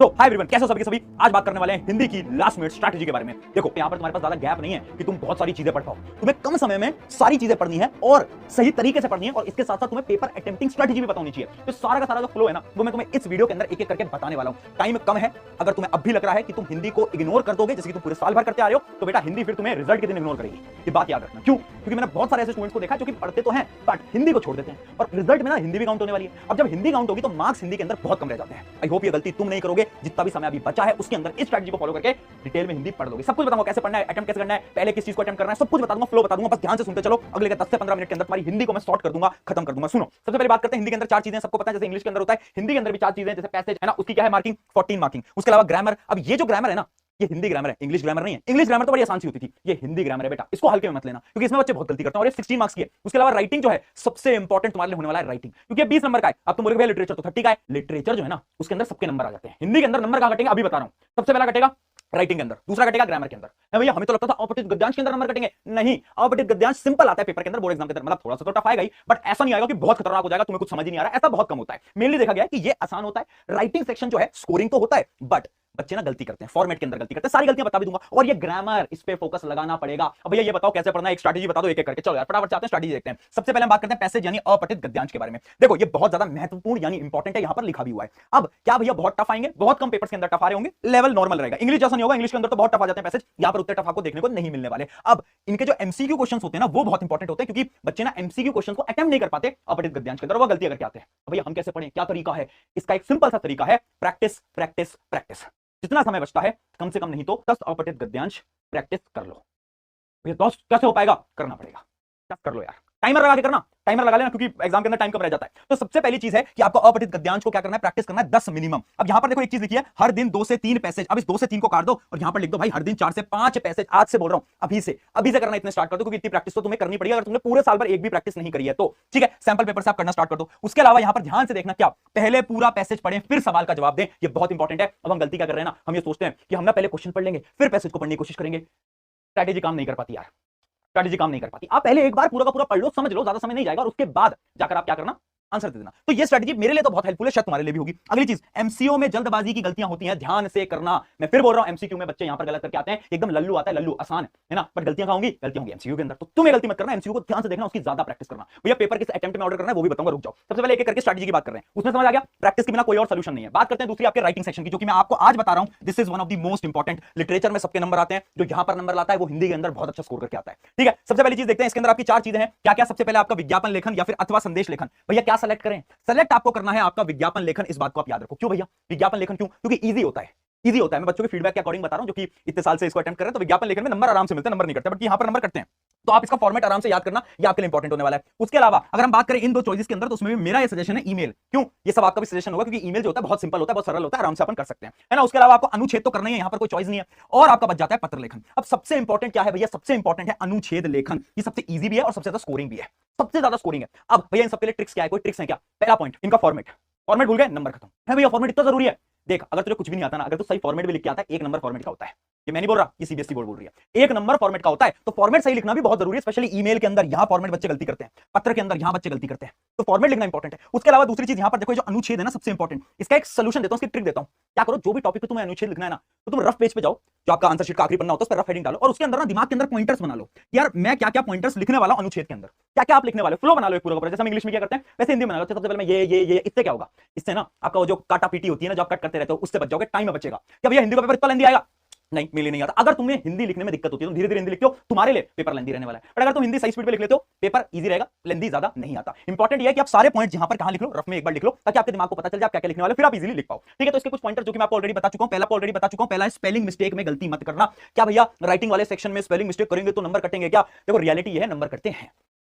तो hi everyone, कैसे हो सभी के सभी। आज बात करने वाले हैं हिंदी की लास्ट मिनट स्ट्रैटेजी के बारे में। देखो, यहाँ पर तुम्हारे पास ज्यादा गैप नहीं है कि तुम बहुत सारी चीजें पढ़ पाओ। तुम्हें कम समय में सारी चीजें पढ़नी है और सही तरीके से पढ़नी है, और इसके साथ साथ तुम्हें पेपर अटेम्प्टिंग स्ट्रैटेजी भी पता होनी चाहिए। तो सारा का सारा जो फ्लो है ना, वो मैं तुम्हें इस वीडियो के अंदर एक एक करके बताने वाला हूं। टाइम कम है। अगर तुम्हें अब भी लग रहा है कि तुम हिंदी को इग्नोर कर दोगे, जैसे कि तुम पूरे साल भर करते आ रहे हो, तो बेटा हिंदी फिर तुम्हें रिजल्ट के दिन इग्नोर करेगी। ये बात याद रखना। क्यों? क्योंकि मैंने बहुत सारे ऐसे स्टूडेंट्स को देखा जो कि पढ़ते तो हैं बट हिंदी को छोड़ देते हैं, और रिजल्ट में ना हिंदी भी काउंट होने वाली है। अब जब हिंदी काउंट होगी तो मार्क्स हिंदी के अंदर बहुत कम रह जाते हैं। आई होप ये गलती तुम नहीं करोगे। जितना भी समय अभी बचा है उसके अंदर इस स्ट्रैटेजी को फॉलो करके डिटेल में हिंदी पढ़ लोगे। सब कुछ बताऊंगा, कैसे पढ़ना है, अटेम्प्ट कैसे करना है, पहले किस चीज को अटेम्प्ट करना है, सब कुछ बता दूंगा, फ्लो बता दूंगा। बस ध्यान से सुनते चलो। अगले 10 से 15 मिनट के अंदर तुम्हारी हिंदी को मैं सॉर्ट कर दूंगा, खत्म कर दूंगा। सुनो, सबसे पहले बात करते हैं हिंदी के अंदर चार चीजें सबको पता है। जैसे इंग्लिश के अंदर होता है, हिंदी के अंदर भी चार चीजें। जैसे पैसेज है ना, उसकी क्या है मार्किंग 14 मार्किंग। उसके अलावा ग्रामर। अब ये जो ग्रामर है ना, ये हिंदी ग्रामर है, इंग्लिश ग्रामर नहीं है। इंग्लिश ग्रामर तो बड़ी आसान सी होती थी, ये हिंदी ग्रामर है बेटा, इसको हल्के में मत लेना, क्योंकि इसमें बच्चे बहुत गलती करते हैं और ये 16 मार्क्स की है। उसके अलावा राइटिंग जो है सबसे इंपॉर्टेंट तुम्हारे लिए होने वाला है राइटिंग, क्योंकि 20 नंबर का है। अब तुम बोलोगे भैया लिटरेचर तो 30 का है। लिटरेचर जो है ना, उसके अंदर सबके नंबर आ जाते हैं। हिंदी के अंदर नंबर कहां कटेंगे अभी बता रहा हूं। सबसे पहला कटेगा राइटिंग के अंदर, दूसरा कटेगा ग्रामर के अंदर। भैया हमें तो लगता था अपठित गद्यांश के अंदर नंबर कटेंगे। नहीं, अपठित गद्यांश सिंपल आता है पेपर के अंदर, बोर्ड एग्जाम के अंदर। मतलब थोड़ा सा तो टफ आएगा ही, बट ऐसा नहीं आएगा कि बहुत खतरनाक हो जाएगा, तुम्हें कुछ समझ ही नहीं आ रहा है। ऐसा बहुत कम होता है। मेनली देखा गया है कि ये आसान होता है। राइटिंग सेक्शन जो है स्कोरिंग तो होता है, बट बच्चे ना गलती करते हैं, फॉर्मेट के अंदर गलती करते हैं। सारी गलतियां बता भी दूंगा। और ये ग्रामर, इस पे फोकस लगाना पड़ेगा। अब भैया ये बताओ कैसे पढ़ना है, एक स्ट्रैटेजी बता दो एक एक करके। चलो यार फटाफट से आते हैं, स्ट्रैटेजी देखते हैं। सबसे पहले हम बात करते हैं पैसेज यानी अपठित गद्यांश के बारे में। देखो ये बहुत ज्यादा महत्वपूर्ण यानी इंपॉर्टेंट है, यहां पर लिखा भी हुआ है। अब क्या भैया बहुत टफ आएंगे? बहुत कम पेपर्स के अंदर टफ आ रहे होंगे, लेवल नॉर्मल रहेगा। इंग्लिश जैसा नहीं होगा, इंग्लिश के अंदर तो बहुत टफ आ जाते हैं पैसेज, यहां पर उतने टफ आपको देखने को नहीं मिलने वाले। अब इनके जो एमसीक्यू क्वेश्चंस होते हैं ना, वो बहुत इंपॉर्टेंट होते हैं, क्योंकि बच्चे ना एमसीक्यू क्वेश्चन को अटेम्प्ट नहीं कर पाते अपठित गद्यांश के अंदर, वो गलती करके आते हैं। भैया हम कैसे पढ़ें, क्या तरीका है? इसका एक सिंपल सा तरीका है, प्रैक्टिस प्रैक्टिस प्रैक्टिस। जितना समय बचता है, कम से कम नहीं तो 10 अपठित गद्यांश प्रैक्टिस कर लो। ये 10 कैसे हो पाएगा? करना पड़ेगा, कर लो यार। टाइमर लगा के करना, टाइमर लगा लेना, क्योंकि एग्जाम के अंदर टाइम कम रह जाता है। तो सबसे पहली चीज है कि आपको अपठित गद्यांश को क्या करना है, प्रैक्टिस करना है 10 मिनिमम। अब यहां पर देखो एक चीज लिखी है, हर दिन 2 से 3 पैसेज। अब इस 2 से 3 को काट दो और यहां पर लिख दो भाई हर दिन 4 से 5 पैसेज। आज से बोल रहा हूं, अभी से करना इतने स्टार्ट कर दो, क्योंकि इतनी प्रैक्टिस तो तुम्हें करनी पड़ेगी। अगर तुमने पूरे साल भर एक भी प्रैक्टिस नहीं करी है तो ठीक है, सैंपल पेपर से आप करना स्टार्ट कर दो। उसके अलावा यहां पर ध्यान से देखना, क्या पहले पूरा पैसेज पढ़ें फिर सवाल का जवाब दें। ये बहुत इंपॉर्टेंट है। अब हम गलती क्या कर रहे हैं ना, हम ये सोचते हैं कि हम ना पहले क्वेश्चन पढ़ लेंगे फिर पैसेज को पढ़ने की कोशिश करेंगे। स्ट्रैटेजी काम नहीं कर पाती यार, स्ट्रैटेजी काम नहीं कर पाती। आप पहले एक बार पूरा का पूरा पढ़ लो, समझ लो, ज्यादा समय नहीं जाएगा, और उसके बाद जाकर आप क्या करना, आंसर दे देना। तो ये स्ट्रैटेजी मेरे लिए तो बहुत हेल्पफुल है, शायद तुम्हारे लिए भी होगी। अगली चीज, एमसीओ में जल्दबाजी की गलतियां होती हैं, ध्यान से करना। मैं फिर बोल रहा हूं, एमसीक्यू में बच्चे यहां पर गलत करके आते हैं, एकदम लल्लू आता है, लल्लू आसान है ना, बट गलतियां कहां होंगी? गलतियां होंगी एमसीक्यू के अंदर। तो तुम्हें गलती मत करना, एमसीक्यू को ध्यान से देखना, उसकी ज्यादा प्रैक्टिस करना। भैया पेपर किस अटेम्प्ट में ऑर्डर करना है वो भी बताऊंगा, रुक जाओ। सबसे पहले एक एक करके स्ट्रैटेजी की बात कर रहे हैं, उसमें समझ आ गया प्रैक्टिस के बिना कोई और सॉल्यूशन नहीं है। बात करते हैं दूसरी आपके राइटिंग सेक्शन की, जो कि मैं आपको आज बता रहा हूं। This is one of the most important. Literature में सबके नंबर आते हैं, जो यहां पर नंबर लाता है वो हिंदी के अंदर बहुत अच्छा स्कोर करके आता है। ठीक है, सबसे पहली चीज देखते हैं, इसके अंदर आपकी 4 चीजें हैं। क्या क्या? सबसे पहले आपका विज्ञापन लेखन या फिर अथवा संदेश लेखन। भैया क्या सेलेक्ट करें? सेलेक्ट आपको करना है आपका विज्ञापन लेखन। इस बात को आप याद रखो। क्यों भैया विज्ञापन लेखन? क्यों? क्योंकि इजी होता है, इजी होता है। मैं बच्चों के फीडबैक के अकॉर्डिंग बता रहा हूं, जो कि इतने साल से इसको अटेम्प्ट कर रहे हैं। तो विज्ञापन लेखन में नंबर आराम से मिलते हैं, नंबर नहीं करते, बट यहां पर नंबर करते हैं। तो आप इसका फॉर्मेट आराम से याद करना, ये आपके लिए इंपॉर्टेंट होने वाला है। उसके अलावा अगर हम बात करें इन दो चॉइसेस के अंदर, तो उसमें भी मेरा ये सजेशन है ईमेल। क्यों? ये सब आपका भी सजेशन होगा, क्योंकि ईमेल जो होता है बहुत सिंपल होता है, बहुत सरल होता है, आराम से अपन कर सकते हैं, है ना। उसके अलावा आपको अनुच्छेद तो करना ही है, यहां पर कोई चॉइस नहीं है। और आपका बच जाता है पत्र लेखन। अब सबसे इंपॉर्टेंट क्या है भैया? सबसे इंपॉर्टेंट है अनुच्छेद लेखन। ये सबसे ईजी भी है और सबसे ज्यादा स्कोरिंग भी है, सबसे ज्यादा स्कोरिंग है। अब भैया इन सबके लिए ट्रिक्स क्या है? कोई ट्रिक्स है क्या? पहला पॉइंट, इनका फॉर्मेट। फॉर्मेट भूल गए, नंबर खत्म है भैया। फॉर्मेट इतना जरूरी है। देख, अगर तुझे कुछ भी नहीं आता ना, अगर तू सही फॉर्मेट भी लिख के आता है, 1 नंबर फॉर्मेट का होता है। ये मैं नहीं बोल रहा, ये सीबीएसई बोर्ड बोल रही है, 1 नंबर फॉर्मेट का होता है। तो फॉर्मेट सही लिखना भी बहुत जरूरी है, स्पेशली ईमेल के अंदर। यहां फॉर्मेट बच्चे गलती करते हैं, पत्र के अंदर यहां बच्चे गलती करते हैं, तो फॉर्मेट लिखना इंपॉर्टेंट है। उसके अलावा दूसरी चीज, यहां पर देखो जो अनुच्छेद है ना, सबसे इंपॉर्टेंट। इसका एक सोल्यूशन देता हूं, इसकी ट्रिक देता हूं। क्या करो, जो भी टॉपिक पे तुम्हें अनुच्छेद लिखना है ना, तो तुम रफ पेज पे जाओ, जो आपका आंसर शीट का आखिरी पन्ना होता है, उस पर रफ हेडिंग डालो, और उसके अंदर ना दिमाग के अंदर पॉइंटर्स बना लो। यार मैं क्या क्या पॉइंटर्स लिखने वाला हूं अनुच्छेद के अंदर, क्या क्या आप लिखने वाले, फ्लो बना लो एक पूरा का पूरा। जैसे हम इंग्लिश में क्या करते हैं, वैसे हिंदी में बना लो। सबसे पहले मैं ये इससे क्या होगा, इससे ना आपका जो काटा पीटी होती है ना, जो आप कट करते रहते हो, उससे बच जाओगे, टाइम में बचेगा। क्या भैया हिंदी का पेपर इतना लेंदी आएगा? नहीं, मेरे नहीं आता। अगर तुम्हें हिंदी लिखने में दिक्कत होती है तो धीरे धीरे हिंदी लिखते हो, तुम्हारे लिए पेपर लेंदी रहने वाला है। पर अगर तुम हिंदी सही स्पीड पे लिख लेते हो, पेपर इजी रहेगा, लेंदी ज्यादा नहीं आता। इंपॉर्टेंट ये है कि आप सारे पॉइंट यहां पर कहां लिख लो, रफ में एक बार लिख लो, ताकि आपके दिमाग को पता चल जाए आप क्या क्या लिखने वाले, फिर आप इजीली लिख पाओ। ठीक है, तो इसके कुछ पॉइंटर जो कि मैं आपको ऑलरेडी बता चुका हूं। पहला है स्पेलिंग मिस्टेक में गलती मत करना। क्या भैया राइटिंग वाले सेक्शन में स्पेलिंग मिस्टेक करेंगे तो नंबर कटेंगे क्या? देखो रियलिटी ये है, नंबर कटते हैं,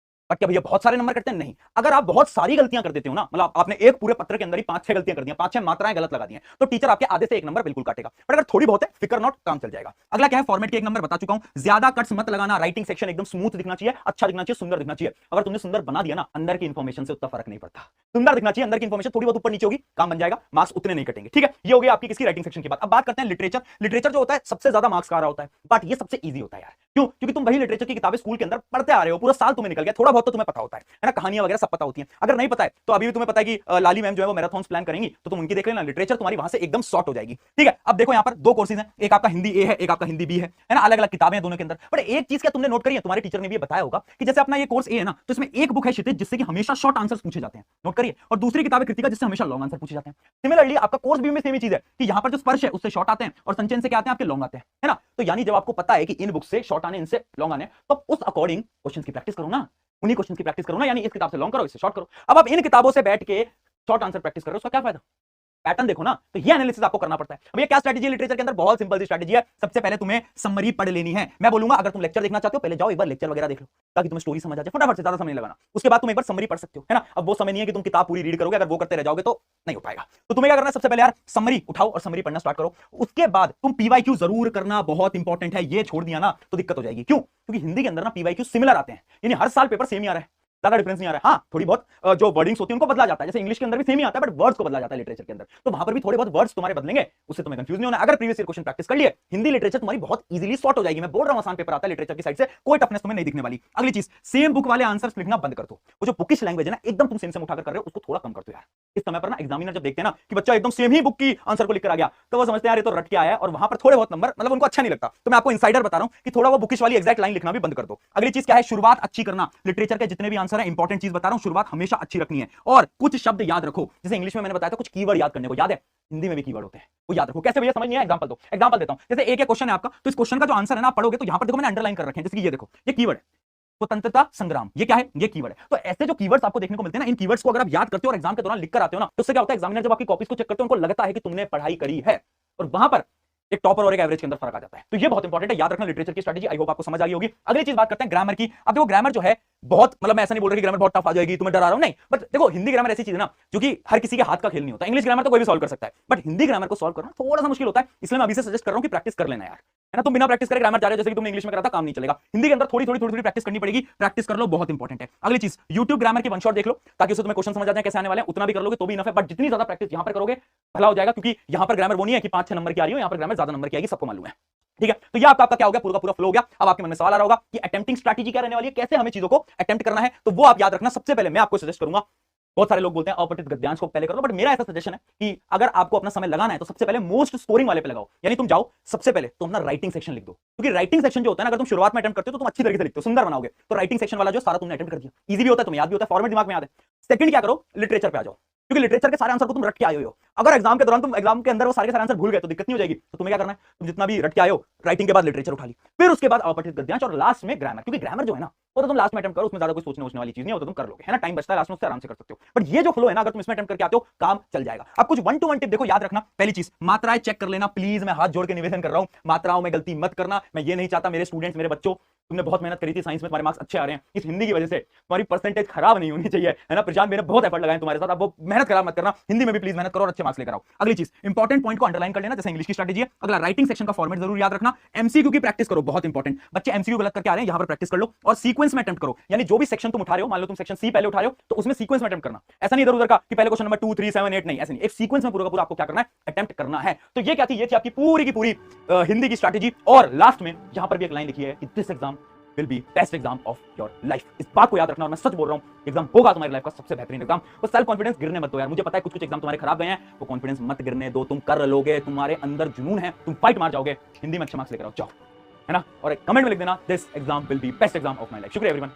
बट क्या भैया बहुत सारे नंबर करते हैं? नहीं। अगर आप बहुत सारी गलतियां कर देते हो ना, मतलब आपने एक पूरे पत्र के अंदर ही 5-6 गलतियां कर दी, 5-6 मात्राएं गलत लगा दी हैं, तो टीचर आपके आधे से 1 नंबर बिल्कुल काटेगा। पर अगर थोड़ी बहुत है, फिकर नॉट, काम चल जाएगा। अगला क्या है? फॉर्मेट के 1 नंबर बता चुका हूं। ज्यादा कट्स मत लगाना। राइटिंग सेक्शन एकदम स्मूथ दिखना चाहिए, अच्छा दिखना चाहिए, सुंदर दिखना चाहिए। अगर तुमने सुंदर बना दिया ना, अंदर की इंफॉर्मेशन से उतना फर्क नहीं पड़ता। सुंदर दिखना चाहिए, अंदर की इंफॉर्मेशन थोड़ी बहुत ऊपर नीचे होगी, काम बन जाएगा, मार्क्स उतने नहीं कटेंगे। ठीक है, ये हो गया आपकी किसकी? राइटिंग सेक्शन की बात। अब बात करते हैं लिटरेचर। लिटरेचर जो होता है सबसे ज्यादा मार्क्स का आ रहा होता है, बट ये सबसे ईजी होता है यार। क्यों? क्योंकि तुम वही लिटरेचर की किताबें स्कूल के अंदर पढ़ते आ रहे हो, पूरा साल तुम्हें निकल गया, थोड़ा बहुत बहुत तो तुम्हें पता होता है ना, कहानियां वगैरह सब पता होती हैं। अगर नहीं पता है तो अभी भी तुम्हें पता है कि लाली मैम जो है वो मैराथन प्लान करेंगी, तो तुम उनकी देख लेना, लिटरेचर तुम्हारी वहां से एकदम शॉर्ट हो जाएगी। ठीक है, अब देखो यहाँ पर दो कोर्सेज हैं, एक आपका हिंदी ए है, एक आपका हिंदी बी है ना, अलग अलग किताबें हैं दोनों के अंदर। बट एक चीज क्या तुमने नोट करी है, तुम्हारे टीचर ने भी बताया होगा कि जैसे अपना ये कोर्स ए है ना, तो इसमें एक बुक है क्षितिज जिससे कि हमेशा शॉर्ट आंसर्स पूछे जाते हैं, नोट करिए, और दूसरी किताब है कृतिका जिससे हमेशा लॉन्ग आंसर पूछे जाते हैं। सिमिलरली आपका कोर्स बी में सेम ही चीज है कि यहाँ पर जो स्पर्श है उससे शॉर्ट आते हैं और संचयन से क्या आते हैं, आपके लॉन्ग आते हैं, है ना। तो यानी जब आपको पता है कि इन बुक से शॉर्ट आने, इनसे लॉन्ग आने, तो उस अकॉर्डिंग क्वेश्चन की प्रैक्टिस करो ना, उन्हीं क्वेश्चन की प्रैक्टिस करो ना, यानी इस किताब से लॉन्ग करो, इससे शॉर्ट करो। अब आप इन किताबों से बैठ के शॉर्ट आंसर प्रैक्टिस कर रहे हो, उसका क्या फायदा? पैटर्न देखो ना, तो ये एनालिसिस आपको करना पड़ता है। अब ये क्या स्ट्रेटजी है लिटरेचर के अंदर, बहुत सिंपल सी स्ट्रेटजी है। सबसे पहले तुम्हें समरी पढ़ लेनी है। मैं बोलूंगा अगर तुम लेक्चर देखना चाहते हो पहले जाओ एक बार लेक्चर वगैरह देख लो, ताकि तुम्हें स्टोरी समझ आ जाए, फटाफट से, ज्यादा समय नहीं लगाना। उसके बाद तुम एक बार समरी पढ़ सकते हो, है ना। अब वो समय नहीं है कि तुम किताब पूरी रीड करोगे, अगर वो करते रह जाओगे तो नहीं हो पाएगा। तो तुम्हें क्या करना है, सबसे पहले यार समरी उठाओ और समरी पढ़ना स्टार्ट करो। उसके बाद तुम पीवाईक्यू जरूर करना, बहुत इंपॉर्टेंट है। ये छोड़ दिया ना तो दिक्कत हो जाएगी। क्यों? क्योंकि हिंदी के अंदर ना पीवाईक्यू सिमिलर आते हैं, यानी हर साल पेपर सेम ही आ रहा है, ज्यादा डिफरेंस नहीं आ रहा है। हाँ, थोड़ी बहुत जो वर्डिंग्स होती है उनको बदला जाता है, जैसे इंग्लिश के अंदर भी सेम ही आता है, बट वर्ड्स को बदला जाता है लिटरेचर के अंदर, तो वहां पर भी थोड़े बहुत वर्ड्स तुम्हारे बदलेंगे, उससे तुम्हें कंफ्यूज नहीं होना। अगर प्रीवियस ईयर क्वेश्चन प्रैक्टिस कर लिए, हिंदी लिटरेचर तुम्हारी बहुत इजीली सॉर्ट हो जाएगी। मैं बोल रहा हूं आसान पेपर आता है लिटरेचर की साइड से, कोई टफनेस तुम्हें नहीं दिखने वाली। अगली चीज, सेम बुक वाले आंसर्स लिखना बंद कर दो। वो जो बुकिश लैंग्वेज है ना, एकदम तुम सेम उठाकर कर रहे हो, उसको थोड़ा कम कर दो यार। इस समय पर ना एग्जामिनर जब देखते हैं ना कि बच्चा एकदम सेम ही बुक की आंसर को लिख कर आ गया, तो वो समझते हैं यार ये तो रट के आया है, और वहां पर थोड़े बहुत नंबर मतलब उनको अच्छा नहीं लगता। तो मैं आपको इनसाइडर बता रहा हूं कि थोड़ा वो बुकिश वाली एग्जैक्ट लाइन लिखना भी बंद कर दो। अगली चीज क्या है, शुरुआत अच्छी करना। लिटरेचर के जितने भी आंसर है, इंपॉर्टेंट चीज बता रहा हूं, शुरुआत हमेशा अच्छी रखनी है। और कुछ शब्द याद रखो, जैसे इंग्लिश में मैंने बताया था कुछ कीवर्ड याद करने को, याद है? हिंदी में भी कीवर्ड होते हैं, वो याद रखो। कैसे भैया समझ नहीं आया? एग्जांपल दो, एग्जांपल देता हूं। जैसे एक क्वेश्चन है आपका, तो इस क्वेश्चन का जो आंसर है ना, आप पढ़ोगे तो यहां पर देखो मैंने अंडरलाइन कर रखे हैं, जैसे कि ये देखो, ये कीवर्ड है स्वतंत्रता संग्राम, ये क्या है? ये कीवर्ड है। तो ऐसे जो कीवर्ड्स आपको देखने को मिलते हैं ना, इन कीवर्ड्स को अगर आप याद करते हो और एग्जाम के दौरान लिख कर आते हो ना, तो उससे क्या होता है, एग्जामिनर जब आपकी कॉपीज को चेक करते हो, उनको लगता है कि तुमने पढ़ाई करी है, और वहां पर एक टॉपर और एक एवरेज के अंदर फर्क आ जाता है। तो ये बहुत इंपॉर्टेंट है, याद रखना लिटरेचर की स्ट्रेटजी। आई होप आपको समझ आ गई होगी। अगली चीज बात करते हैं ग्रामर की। अब देखो ग्रामर जो है बहुत, मतलब मैं ऐसा नहीं बोल रहा कि ग्रामर बहुत टफ आ जाएगी, तुम्हें डरा रहा हूं, नहीं। बट देखो हिंदी ग्रामर ऐसी चीज है ना जो कि हर किसी के हाथ का खेल नहीं होता। इंग्लिश ग्रामर तो कोई भी सॉल्व कर सकता है, बट हिंदी ग्रामर को सॉल्व करना थोड़ा सा मुश्किल होता है। इसलिए मैं अभी से सजेस्ट कर रहा हूं कि प्रैक्टिस कर लेना यार, है ना। तुम बिना प्रैक्टिस करे ग्रामर जा रहे हो, जैसे कि तुमने इंग्लिश में करा था, काम नहीं चलेगा। हिंदी के अंदर थोड़ी थोड़ी प्रैक्टिस करनी पड़ेगी, प्रैक्टिस कर लो, बहुत इंपॉर्टेंट है। अगली चीज, यूट्यूब ग्रामर की वन शॉट देख लो, ताकि उससे तुम्हें क्वेश्चन समझ आ जाए कैसे आने वाले हैं। उतना भी कर लोगे तो भी इनफ है, बट जितनी ज्यादा प्रैक्टिस यहां पर करोगे भला हो जाएगा, क्योंकि यहां पर ग्रामर वो नहीं है कि 5-6 नंबर की आ रही हो, यहां पर ग्रामर ज्यादा नंबर की आएगी, सबको मालूम है। ठीक है, तो ये आपका क्या हो गया, पूरा पूरा फ्लो हो गया। अब आपके मन में सवाल आ रहा होगा कि अटेम्प्टिंग स्ट्रैटेजी क्या रहने वाली है, कैसे हमें चीजों को अटेम्प्ट करना है। तो वो आप याद रखना। सबसे पहले मैं आपको सजेस्ट करूंगा, बहुत सारे लोग बोलते हैं अपठित गद्यांश को पहले कर लो, बट मेरा ऐसा सजेशन है कि अगर आपको अपना समय लगाना है तो सबसे पहले मोस्ट स्कोरिंग वाले पे लगाओ। यानी तुम जाओ सबसे पहले तो अपना राइटिंग सेक्शन लिख दो, क्योंकि राइटिंग सेक्शन जो होता है ना, अगर तुम शुरुआत में अटेम्प्ट करते हो तो तुम अच्छी तरीके से लिखते हो, सुंदर बनाओगे। तो राइटिंग सेक्शन वाला जो सारा तुमने अटेम्प्ट कर दिया, इजी भी होता है, तुम्हें याद भी होता है, फॉर्मेट दिमाग में याद है। सेकंड क्या करो, लिटरेचर पे आ जाओ, क्योंकि लिटरेचर के सारे आंसर को तुम रट के आए हो। अगर एग्जाम के दौरान तुम एग्जाम के अंदर वो सारे के सारे आंसर भूल गए तो दिक्कत नहीं हो जाएगी। तो तुम्हें क्या करना है, तुम जितना भी रट के आए हो, राइटिंग के बाद लिटरेचर उठा ली, फिर उसके बाद अपठित गद्यांश, और लास्ट में ग्रामर। क्योंकि ग्रामर जो है ना, वो तो तुम लास्ट में अटेम्प्ट करो, उसमें ज्यादा कोई सोचने वाली चीज नहीं हो, तो तुम कर लोगे, है ना। टाइम बचता है, लास्ट में उससे आराम से कर सकते हो। बट ये जो फ्लो है ना, अगर तुम इसमें अटेम्प्ट करके आते हो, काम चल जाएगा। अब कुछ 1 to 1 टिप देखो, याद रखना। पहली चीज, मात्राएं चेक कर लेना प्लीज, मैं हाथ जोड़ के निवेदन कर रहा हूं, मात्राओं में गलती मत करना। मैं ये नहीं चाहता मेरे स्टूडेंट्स, मेरे बच्चों, तुमने बहुत मेहनत करी थी साइंस में, तुम्हारे मार्क्स अच्छे आ रहे हैं, इस हिंदी की वजह से तुम्हारी परसेंटेज खराब नहीं होनी चाहिए, है ना। प्रशांत मैंने बहुत एफर्ट लगाए तुम्हारे साथ, अब वो मेहनत खराब मत करना, हिंदी में भी प्लीज मेहनत करो और अच्छे मार्क्स लेकर आओ। अगली चीज, इंपॉर्टेंट पॉइंट को अंडरलाइन कर लेना, जैसे इंग्लिश की स्ट्रेटजी है। अगला, राइटिंग सेक्शन का फॉर्मेट जरूर याद रखना। एमसीक्यू की प्रैक्टिस करो, बहुत इंपॉर्टेंट। बच्चे एमसीक्यू गलत करके आ रहे हैं, यहां पर प्रैक्टिस कर लो, और सीक्वेंस में अटेम्प्ट करो। यानी जो भी सेक्शन तुम उठा रहे हो, मान लो तुम सेक्शन सी पहले उठा रहे हो, तो उसमें सीक्वेंस में अटेम्प्ट करना। ऐसा नहीं इधर उधर का कि पहले क्वेश्चन नंबर 2, 3, 7, 8, नहीं, ऐसे नहीं। एक सीक्वेंस में पूरा का पूरा आपको क्या करना है, अटेम्प्ट करना है। तो ये क्या थी, ये थी आपकी पूरी की पूरी हिंदी की स्ट्रेटजी। और लास्ट में यहां पर भी एक लाइन लिखी है कि this exam will be best exam of your life। इस बात को याद रखना, और मैं सच बोल रहा हूं, एग्जाम होगा तुम्हारी लाइफ का सबसे बेहतरीन एग्जाम। वो सेल्फ कॉन्फिडेंस गिरने मत दो यार। मुझे पता है कुछ एग्जाम तुम्हारे खराब गए हैं, वो कॉन्फिडेंस मत गिरने दो, तुम कर लोगे, तुम्हारे अंदर जुनून है, तुम फाइट मार जाओगे, हिंदी में अच्छे मार्क्स लेकर आओ, जाओ, है ना। और कमेंट में लिख देना, this exam will be best exam of my life. शुक्रिया एवरीवन।